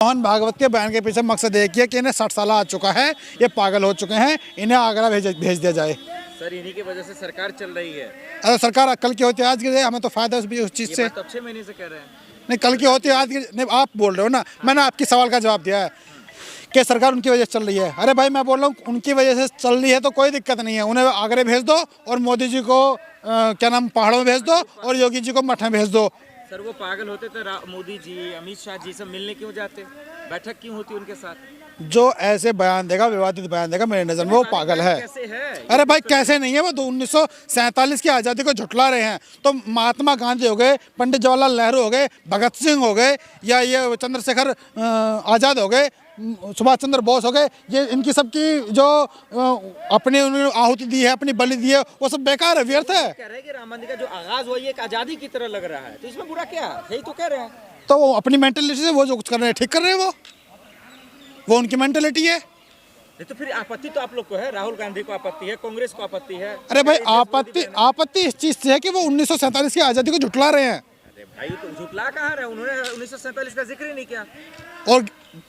मोहन भागवत के बयान के पीछे मकसद एक ही है कि इन्हें 60 साल आ चुका है, ये पागल हो चुके हैं, इन्हें आगरा भेज दिया जाए। सर इन्हीं की वजह से सरकार चल रही है। अरे सरकार कल की होती है आज की, हमें तो फायदा उस चीज़ से। तो 6 महीने से कह रहे हैं। नहीं, कल की होती है आज की नहीं, आप बोल रहे हो ना, मैंने आपकी सवाल का जवाब दिया है कि सरकार उनकी वजह से चल रही है। अरे भाई मैं बोल रहा हूँ उनकी वजह से चल रही है तो कोई दिक्कत नहीं है, उन्हें आगरे भेज दो और मोदी जी को क्या नाम पहाड़ों में भेज दो और योगी जी को मठ में भेज दो। सर वो पागल होते तो मोदी जी, अमित शाह जी सब मिलने क्यों जाते, बैठक क्यों होती उनके साथ? जो ऐसे बयान देगा, विवादित बयान देगा, मेरे नज़र में वो पागल है। कैसे है? अरे भाई कैसे नहीं है, वो 1947 की आज़ादी को झुठला रहे हैं। तो महात्मा गांधी हो गए, पंडित जवाहरलाल नेहरू हो गए, भगत सिंह हो गए, या ये चंद्रशेखर आज़ाद हो गए, सुभाष चंद्र बोस हो गए, ये इनकी सबकी जो अपने उन्होंने आहुति दी है, अपनी बलि दी है, वो सब बेकार है, व्यर्थ है। कह रहे हैं कि राम मंदिर का जो आगाज हुआ ये एक आज़ादी की तरह लग रहा है, तो इसमें बुरा क्या है? यही तो कह रहे हैं। तो वो अपनी मेंटेलिटी से वो जो कुछ कर रहे हैं ठीक कर रहे हैं, वो उनकी मेंटेलिटी है। तो फिर आपत्ति तो आप लोग को है, राहुल गांधी को आपत्ति है, कांग्रेस को आपत्ति है। अरे भाई आपत्ति इस चीज से है कि वो 1947 की आज़ादी को झुठला रहे हैं। अरे भाई तो झुठला कहाँ रहे, उन्होंने 1947 का जिक्र ही नहीं किया। और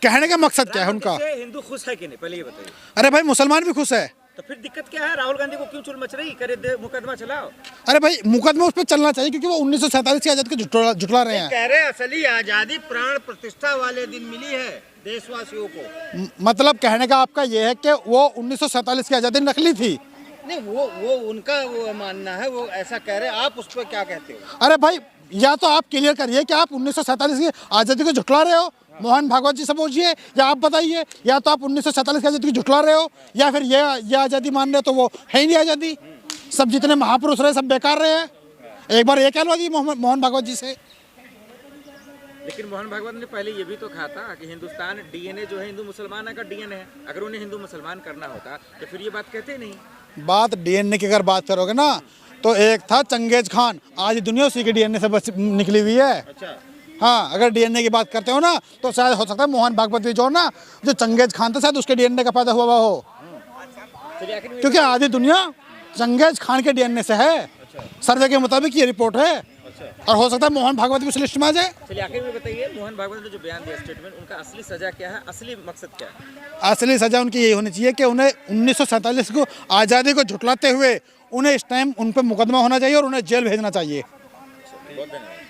कहने का मकसद क्या है उनका? हिंदू खुश है कि नहीं पहले ये बताइए। अरे भाई मुसलमान भी खुश है। तो फिर दिक्कत क्या है? राहुल गांधी को क्यों चुल मच रही, करे मुकदमा चलाओ। अरे भाई मुकदमा उस पर चलना चाहिए क्योंकि वो 1947 की आज़ादी को झुठला रहे हैं। कह रहे असली आज़ादी प्राण प्रतिष्ठा वाले दिन मिली है देशवासियों को। मतलब कहने का आपका ये है कि वो 1947 की आज़ादी नकली थी? नहीं वो उनका वो मानना है, वो ऐसा कह रहे हैं, आप उस पर क्या कहते हो? अरे भाई या तो आप क्लियर करिए कि आप 1947 की आज़ादी को झुठला रहे हो, मोहन भागवत जी से पूछिए, या आप बताइए, या तो आप 1947 की आज़ादी को झुठला रहे हो, या फिर ये आज़ादी मान रहे हो तो वो है ही नहीं आज़ादी। सब जितने महापुरुष रहे सब बेकार रहे हैं। एक बार ये कहलवा दी मोहन भागवत जी से। लेकिन मोहन भागवत ने पहले ये भी तो कहा था कि हिंदुस्तान डीएनए जो है हिंदू मुसलमान का डीएनए है, अगर उन्हें हिंदू मुसलमान करना होता तो फिर ये बात कहते ही नहीं। बात डीएनए की अगर बात करोगे ना तो एक था चंगेज खान, आज दुनिया उसी के डीएनए से बस निकली हुई है। अच्छा। हाँ, अगर डीएनए की बात करते हो ना तो शायद हो सकता है मोहन भागवत भी जो ना जो चंगेज खान था शायद उसके डीएनए का पैदा हुआ हो, क्योंकि आधी दुनिया चंगेज खान के डीएनए से है। सर्वे के मुताबिक ये रिपोर्ट है। और हो सकता है मोहन भागवत भी उस लिस्ट में आ जाए। चलिए आखिर में बताइए, मोहन भागवत ने जो बयान दिया स्टेटमेंट, उनका असली सजा क्या है, असली मकसद क्या है? असली सजा उनकी यही होनी चाहिए कि उन्हें 1947 को आज़ादी को झुठलाते हुए उन्हें इस टाइम उन पर मुकदमा होना चाहिए और उन्हें जेल भेजना चाहिए। बहुत धन्यवाद।